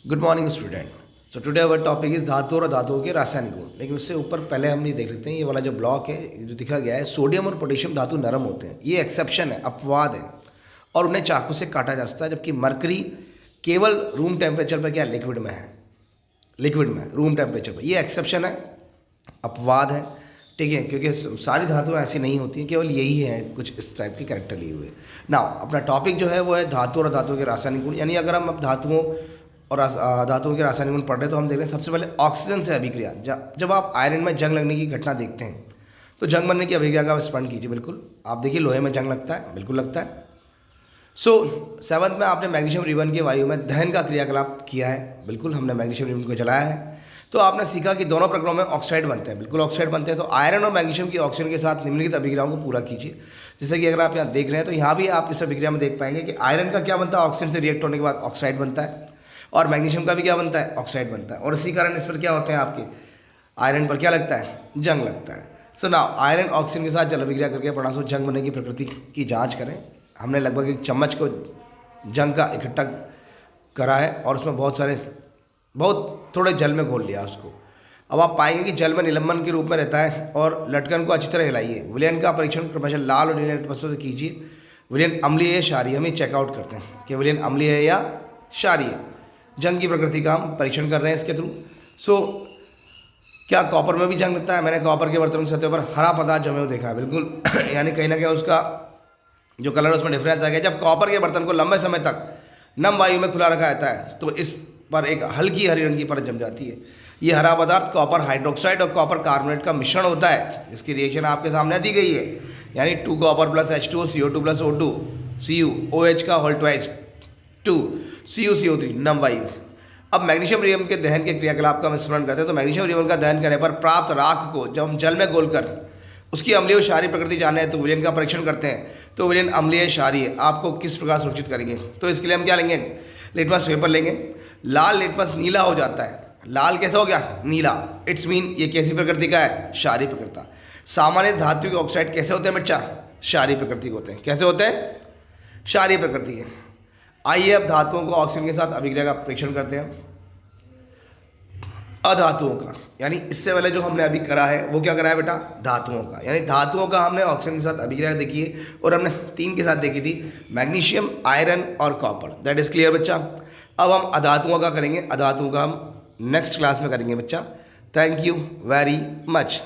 Good morning student. So today our topic is धातु और धातुओं के रासायनिक गुण। लेकिन उससे ऊपर पहले हम ये देख लेते हैं, ये वाला जो ब्लॉक है जो दिखा गया है, सोडियम और पोटेशियम धातु नरम होते हैं। ये एक्सेप्शन है, अपवाद है, और उन्हें चाकू से काटा जा सकता है। जबकि मरकरी केवल रूम टेम्परेचर पर, क्या लिक्विड में है, लिक्विड में रूम टेम्परेचर पर। ये एक्सेप्शन है, अपवाद है, ठीक है, क्योंकि सारी धातुएं ऐसी नहीं होती हैं, केवल यही है कुछ इस टाइप के कैरेक्टर लिए हुए। नाउ अपना टॉपिक जो है वो है धातु और धातुओं के रासायनिक गुण। यानी अगर हम अब धातुओं और धातुओं के रासायनिक गुण पढ़ रहे हैं तो हम देख रहे हैं सबसे पहले ऑक्सीजन से अभिक्रिया। जब आप आयरन में जंग लगने की घटना देखते हैं तो जंग बनने की अभिक्रिया का स्मरण कीजिए। बिल्कुल आप देखिए, लोहे में जंग लगता है, बिल्कुल लगता है। सो सेवंथ में आपने मैग्नीशियम रिबन के वायु में दहन का क्रियाकलाप किया है, बिल्कुल हमने मैग्नीशियम रिबन को जलाया है। तो आपने सीखा कि दोनों प्रक्रियाओं में ऑक्साइड बनते हैं, बिल्कुल ऑक्साइड बनते हैं। तो आयरन और मैग्नीशियम की ऑक्सीजन के साथ निम्नलिखित अभिक्रियाओं को पूरा कीजिए। जैसे कि अगर आप यहाँ देख रहे हैं तो यहाँ भी आप इस अभिक्रिया में देख पाएंगे कि आयरन का क्या बनता है, ऑक्सीजन से रिएक्ट होने के बाद ऑक्साइड बनता है, और मैग्नीशियम का भी क्या बनता है, ऑक्साइड बनता है। और इसी कारण इस पर क्या होते हैं, आपके आयरन पर क्या लगता है, जंग लगता है। सो नाउ आयरन ऑक्सीजन के साथ जल अभिक्रिया करके परमाणु जंग बनने की प्रकृति की जांच करें। हमने लगभग एक चम्मच को जंग का इकट्ठा करा है और उसमें बहुत थोड़े जल में घोल लिया उसको। अब आप पाएंगे कि जल में निलंबन के रूप में रहता है, और लटकन को अच्छी तरह हिलाइए। विलयन का परीक्षण क्रमशः लाल और नीले लटपसों से कीजिए। विलयन अम्लीय या क्षारीय, हम ये चेकआउट करते हैं कि विलयन अम्लीय है या क्षारीय। जंग की प्रकृति का हम परीक्षण कर रहे हैं इसके थ्रू। सो क्या कॉपर में भी जंग लगता है? मैंने कॉपर के बर्तनों की सतह पर हरा पदार्थ जमे हुए देखा है, बिल्कुल यानी कहीं ना कहीं उसका जो कलर है उसमें डिफरेंस आ गया। जब कॉपर के बर्तन को लंबे समय तक नम वायु में खुला रखा जाता है तो इस पर एक हल्की हरी रंग की परत जम जाती है। ये हरा पदार्थ कॉपर हाइड्रोक्साइड और कॉपर कार्बोनेट का मिश्रण होता है। इसकी रिएक्शन आपके सामने दी गई है, यानी 2 copper plus H2O CO2 plus O2 Cu OH का होल ट्वाइस 2 CuCO3 नम वायु। अब मैग्नीशियम रिबन के दहन के क्रियाकलाप का हम स्मरण करते हैं। तो मैग्नीशियम रिबन का दहन करने पर प्राप्त राख को जब हम जल में घोलकर उसकी अम्लीय और क्षारीय प्रकृति जानते हैं तो विलयन का परीक्षण करते हैं। तो विलयन अम्लीय क्षारीय आपको किस प्रकार सुरक्षित करेंगे? तो इसके लिए हम क्या लेंगे, लिटमस पेपर लेंगे। लाल लिटमस नीला हो जाता है। लाल कैसा हो गया, नीला। इट्स मीन ये कैसी प्रकृति का है, क्षारीय प्रकृति। सामान्य धातु के ऑक्साइड कैसे होते हैं बच्चा, क्षारीय प्रकृति के होते हैं। कैसे होते हैं, क्षारीय प्रकृति के। आइए अब धातुओं को ऑक्सीजन के साथ अभिक्रिया का परीक्षण करते हैं। अधातुओं का, यानी इससे पहले जो हमने अभी करा है वो क्या करा है बेटा, धातुओं का। यानी धातुओं का हमने ऑक्सीजन के साथ अभिक्रिया देखी है, और हमने 3 के साथ देखी थी, मैग्नीशियम, आयरन और कॉपर। दैट इज क्लियर बच्चा। अब हम अधातुओं का करेंगे। अधातुओं का हम नेक्स्ट क्लास में करेंगे बच्चा। Thank you very much.